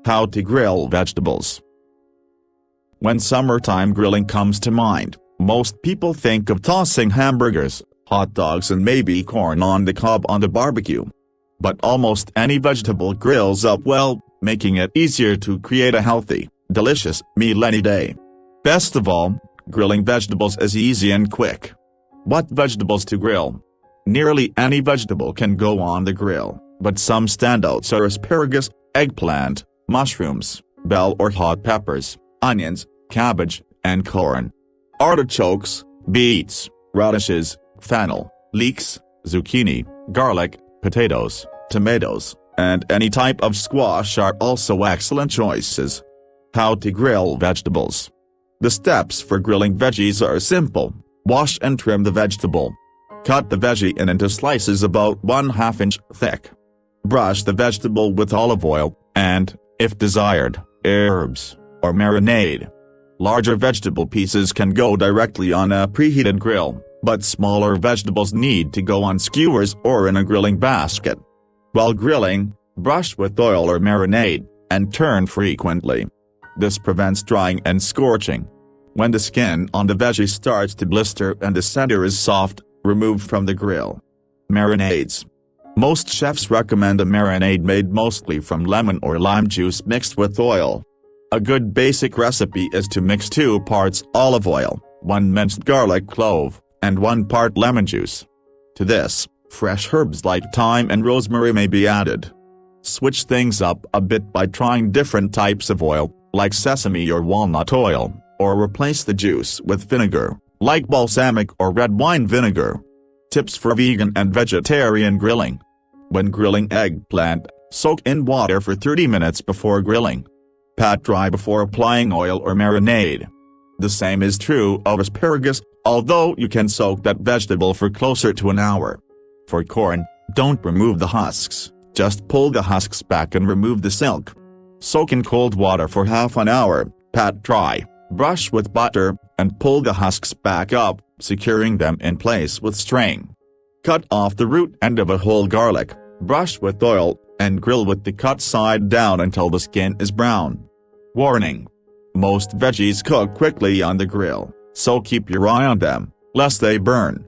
How to grill vegetables. When summertime grilling comes to mind, most people think of tossing hamburgers, hot dogs and maybe corn on the cob on the barbecue. But almost any vegetable grills up well, making it easier to create a healthy, delicious meal any day. Best of all, grilling vegetables is easy and quick. What vegetables to grill? Nearly any vegetable can go on the grill, but some standouts are asparagus, eggplant, mushrooms, bell or hot peppers, onions, cabbage, and corn. Artichokes, beets, radishes, fennel, leeks, zucchini, garlic, potatoes, tomatoes, and any type of squash are also excellent choices. How to grill vegetables. The steps for grilling veggies are simple. Wash and trim the vegetable. Cut the veggie into slices about 1/2 inch thick. Brush the vegetable with olive oil, and, if desired, herbs, or marinade. Larger vegetable pieces can go directly on a preheated grill, but smaller vegetables need to go on skewers or in a grilling basket. While grilling, brush with oil or marinade, and turn frequently. This prevents drying and scorching. When the skin on the veggie starts to blister and the center is soft, remove from the grill. Marinades. Most chefs recommend a marinade made mostly from lemon or lime juice mixed with oil. A good basic recipe is to mix 2 parts olive oil, 1 minced garlic clove, and 1 part lemon juice. To this, fresh herbs like thyme and rosemary may be added. Switch things up a bit by trying different types of oil, like sesame or walnut oil, or replace the juice with vinegar, like balsamic or red wine vinegar. Tips for vegan and vegetarian grilling. When grilling eggplant, soak in water for 30 minutes before grilling. Pat dry before applying oil or marinade. The same is true of asparagus, although you can soak that vegetable for closer to an hour. For corn, don't remove the husks, just pull the husks back and remove the silk. Soak in cold water for half an hour, pat dry, brush with butter, and pull the husks back up, securing them in place with string. Cut off the root end of a whole garlic, brush with oil, and grill with the cut side down until the skin is brown. Warning: most veggies cook quickly on the grill, so keep your eye on them, lest they burn.